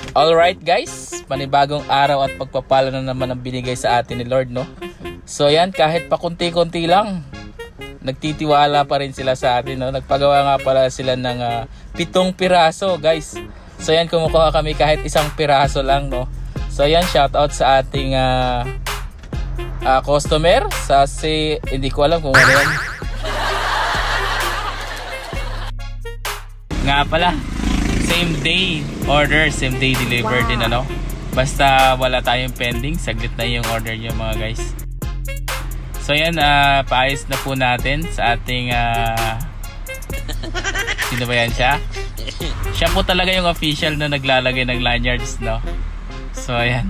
Alright guys, panibagong araw at pagpapala na naman ang binigay sa atin ni Lord, no? So yan, kahit pa konti-konti lang, nagtitiwala pa rin sila sa atin, no? Nagpagawa nga pala sila ng 7 piraso guys. So yan, kumukuha kami kahit 1 piraso lang, no? So yan, shoutout sa ating customer sa hindi ko alam kung ano yan. Nga pala, same day order, same day deliver din, ano? Basta wala tayong pending, saglit na yung order nyo mga guys. So yan, paayos na po natin sa ating sino ba yan siya? Siya po talaga yung official na naglalagay ng lanyards, no? So ayan.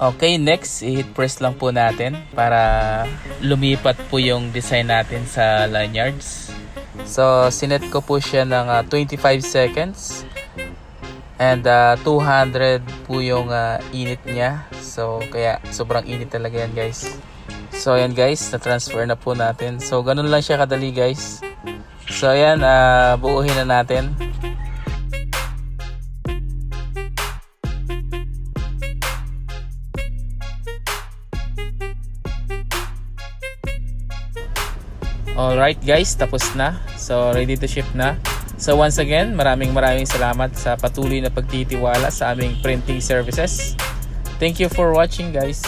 Okay, next, i-hit press lang po natin para lumipat po yung design natin sa lanyards. So, sinet ko po siya ng 25 seconds. And 200 po yung init niya. So, kaya sobrang init talaga yan guys. So, ayan guys, na-transfer na po natin. So, ganun lang siya kadali guys. So, ayan, buuhin na natin. Alright guys, tapos na. So ready to ship na. So once again, maraming salamat sa patuloy na pagtitiwala sa aming printing services. Thank you for watching guys.